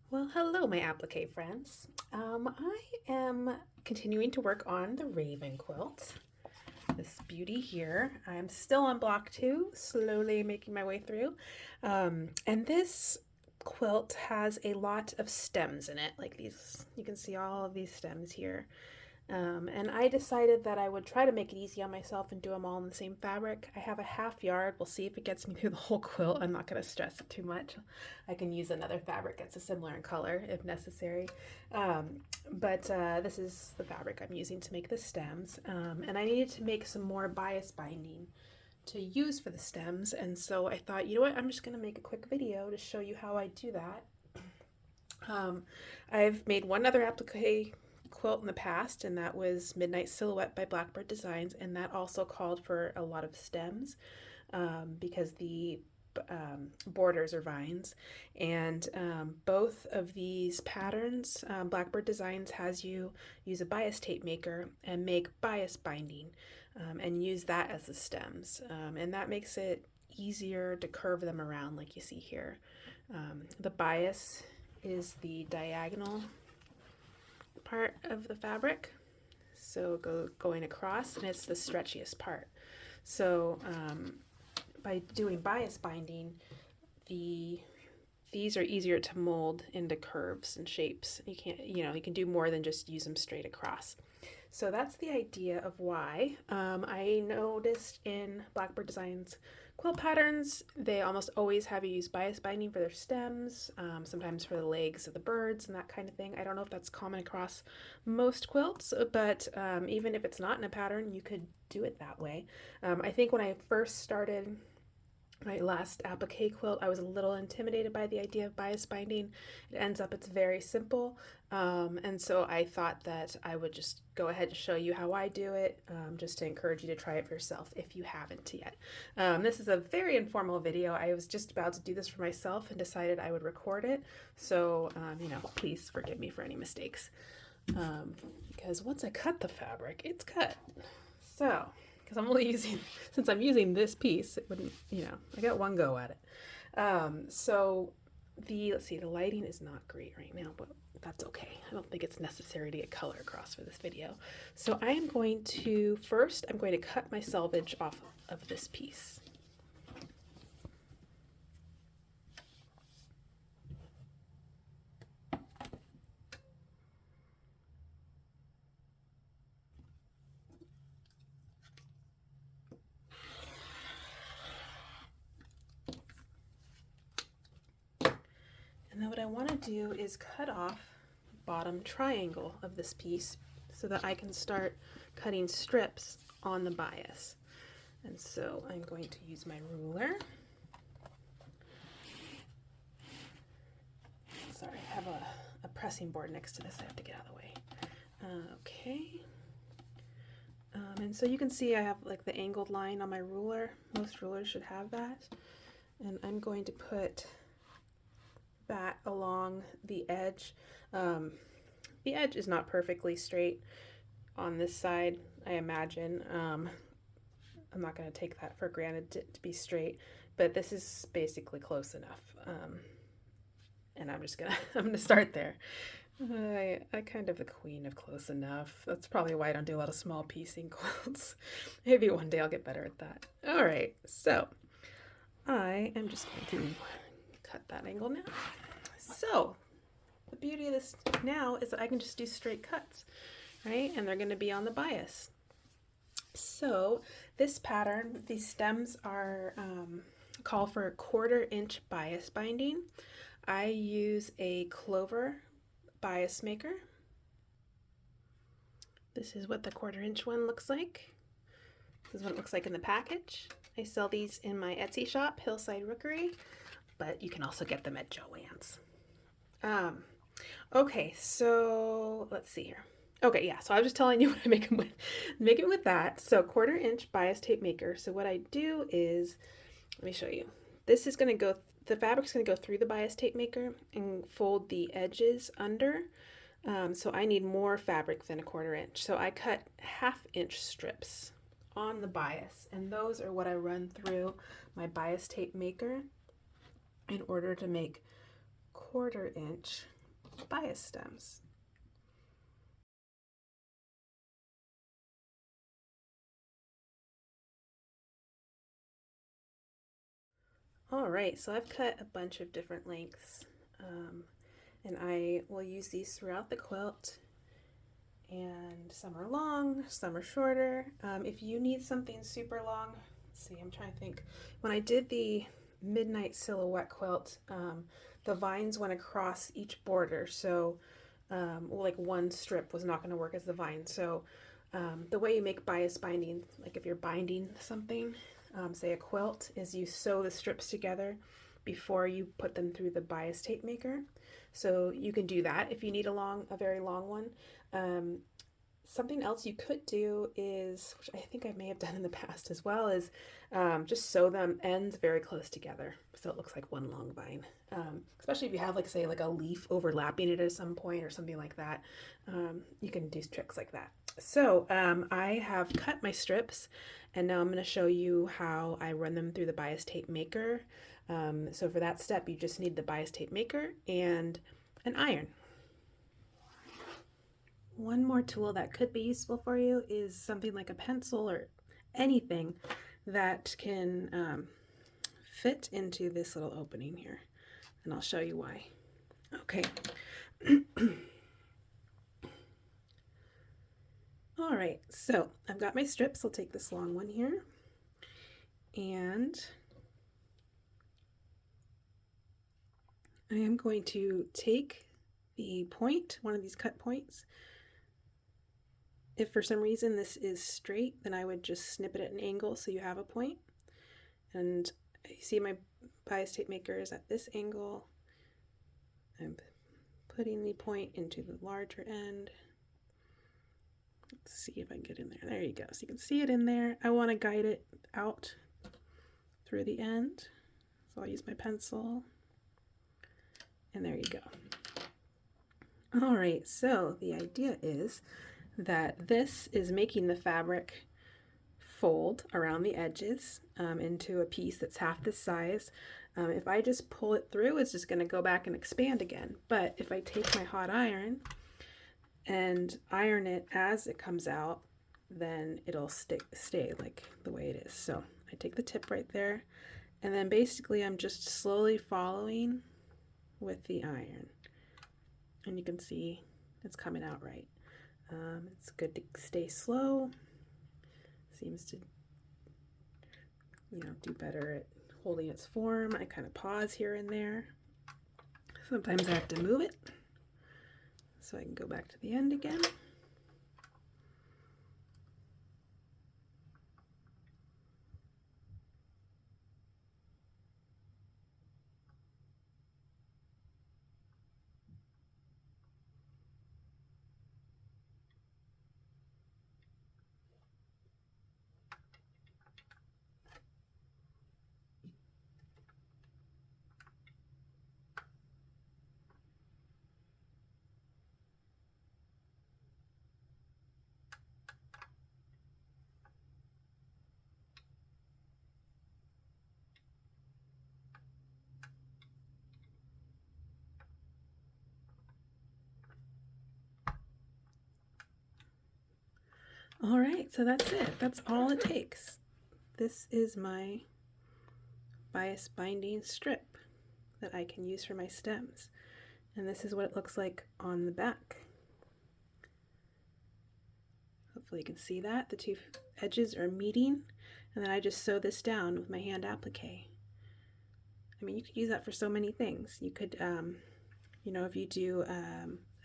Well, hello, my applique friends. I am continuing to work on the Raven quilt. This beauty here. I'm still on block 2, slowly making my way through. And this quilt has a lot of stems in it, like these. You can see all of these stems here. And I decided that I would try to make it easy on myself and do them all in the same fabric. I have a half yard. We'll see if it gets me through the whole quilt. I'm not going to stress it too much. I can use another fabric that's a similar in color if necessary. But this is the fabric I'm using to make the stems. And I needed to make some more bias binding to use for the stems. And so I thought, you know what, I'm just going to make a quick video to show you how I do that. I've made one other applique quilt in the past, and that was Midnight Silhouette by Blackbird Designs, and that also called for a lot of stems because the borders are vines. And both of these patterns, Blackbird Designs has you use a bias tape maker and make bias binding and use that as the stems. And that makes it easier to curve them around like you see here. The bias is the diagonal part of the fabric, so going across, and it's the stretchiest part. So by doing bias binding, these are easier to mold into curves and shapes. You can do more than just use them straight across. So that's the idea of why. I noticed in Blackbird Designs quilt patterns, they almost always have you use bias binding for their stems, sometimes for the legs of the birds and that kind of thing. I don't know if that's common across most quilts, but even if it's not in a pattern, you could do it that way. I think when I first started my last applique quilt, I was a little intimidated by the idea of bias binding. It ends up it's very simple, and so I thought that I would just go ahead and show you how I do it, just to encourage you to try it for yourself if you haven't yet. This is a very informal video. I was just about to do this for myself and decided I would record it, so please forgive me for any mistakes, because once I cut the fabric, it's cut. So because I'm only using, since I'm using this piece, it wouldn't, I got one go at it. So let's see, the lighting is not great right now, but that's okay. I don't think it's necessary to get color across for this video. So I'm going to cut my selvage off of this piece. And then what I want to do is cut off the bottom triangle of this piece so that I can start cutting strips on the bias. And so I'm going to use my ruler. Sorry, I have a pressing board next to this. I have to get out of the way. Okay. And so you can see I have like the angled line on my ruler. Most rulers should have that. And I'm going to put that along the edge. The edge is not perfectly straight on this side, I imagine. I'm not going to take that for granted to be straight, but this is basically close enough. And I'm gonna start there. I kind of the queen of close enough. That's probably why I don't do a lot of small piecing quilts. Maybe one day I'll get better at that. All right, so I am just going to cut that angle now. So the beauty of this now is that I can just do straight cuts, right? And they're going to be on the bias. So this pattern, these stems are call for a 1/4 inch bias binding. I use a clover bias maker. This is what the 1/4 inch one looks like. This is what it looks like in the package. I sell these in my Etsy shop, Hillside Rookery, but you can also get them at Joann's. Okay, so let's see here. Okay, yeah, so I was just telling you what I make them with. Make it with that. So 1/4 inch bias tape maker. So what I do is, let me show you. This is going to go, the fabric's going to go through the bias tape maker and fold the edges under. So I need more fabric than a 1/4 inch. So I cut 1/2 inch strips on the bias, and those are what I run through my bias tape maker in order to make 1/4 inch bias stems. All right, so I've cut a bunch of different lengths, and I will use these throughout the quilt. And some are long, some are shorter. If you need something super long, let's see, I'm trying to think. When I did the Midnight Silhouette quilt, the vines went across each border, so like one strip was not going to work as the vine. So the way you make bias binding, like if you're binding something, say a quilt, is you sew the strips together before you put them through the bias tape maker. So you can do that if you need a very long one. Something else you could do is, which I think I may have done in the past as well, is just sew them ends very close together so it looks like one long vine. Especially if you have, like, say, like a leaf overlapping it at some point or something like that. You can do tricks like that. So I have cut my strips, and now I'm going to show you how I run them through the bias tape maker. So for that step, you just need the bias tape maker and an iron. One more tool that could be useful for you is something like a pencil or anything that can fit into this little opening here, and I'll show you why. Okay. All right, so I've got my strips. I'll take this long one here, and I am going to take the point, one of these cut points. If for some reason this is straight, then I would just snip it at an angle so you have a point. And you see my bias tape maker is at this angle. I'm putting the point into the larger end. Let's see if I can get in there. There you go. So you can see it in there. I want to guide it out through the end. So I'll use my pencil. And there you go. All right, so the idea is that this is making the fabric fold around the edges into a piece that's half this size. If I just pull it through, it's just going to go back and expand again. But if I take my hot iron and iron it as it comes out, then it'll stay like the way it is. So I take the tip right there, and then basically I'm just slowly following with the iron. And you can see it's coming out right. It's good to stay slow. Seems to, do better at holding its form. I kind of pause here and there. Sometimes I have to move it so I can go back to the end again. All right, so that's it. That's all it takes. This is my bias binding strip that I can use for my stems. And this is what it looks like on the back. Hopefully you can see that. The two edges are meeting, and then I just sew this down with my hand applique. I mean, you could use that for so many things. You could, if you do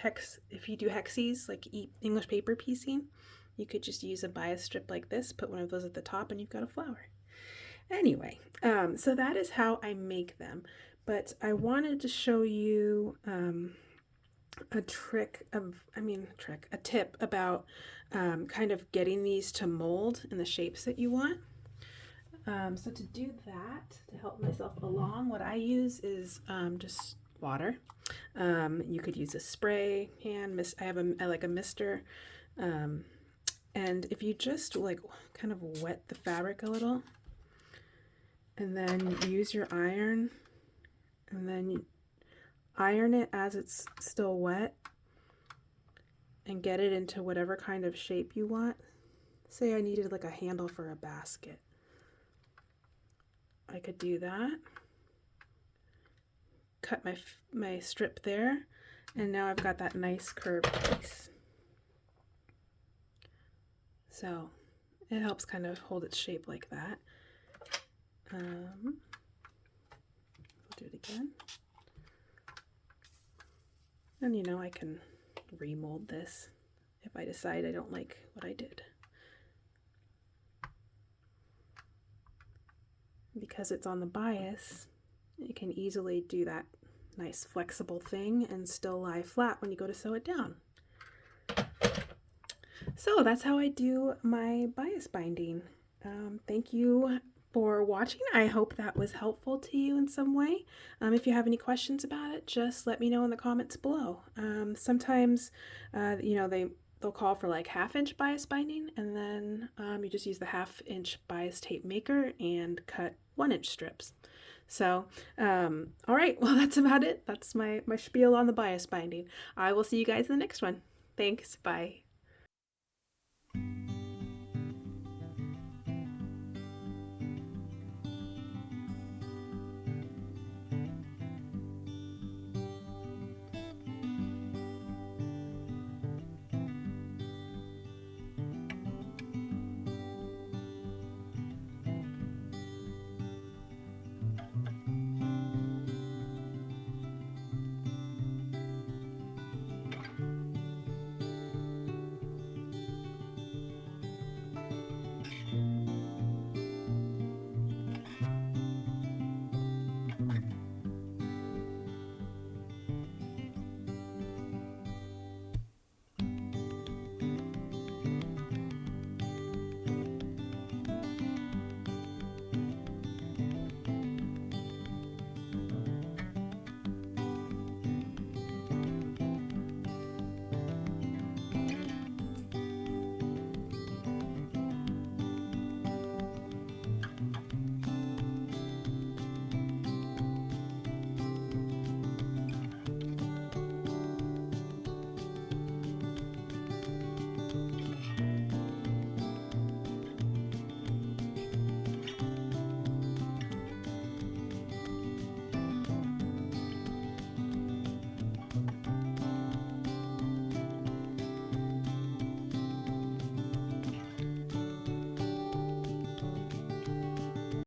hexes, like English paper piecing, you could just use a bias strip like this, put one of those at the top, and you've got a flower. Anyway, so that is how I make them. But I wanted to show you a tip about kind of getting these to mold in the shapes that you want. So to do that, to help myself along, what I use is just water. You could use a spray can. I like a mister. And if you just like kind of wet the fabric a little, and then use your iron, and then iron it as it's still wet and get it into whatever kind of shape you want. Say I needed like a handle for a basket. I could do that. Cut my strip there, and now I've got that nice curved piece. So it helps kind of hold its shape like that. I'll do it again. And you know, I can remold this if I decide I don't like what I did. Because it's on the bias, you can easily do that nice flexible thing and still lie flat when you go to sew it down. So that's how I do my bias binding. Thank you for watching. I hope that was helpful to you in some way. If you have any questions about it, just let me know in the comments below. Sometimes, you know, they'll call for like 1/2 inch bias binding, and then you just use the 1/2 inch bias tape maker and cut 1 inch strips. So, all right, well, that's about it. That's my spiel on the bias binding. I will see you guys in the next one. Thanks, bye.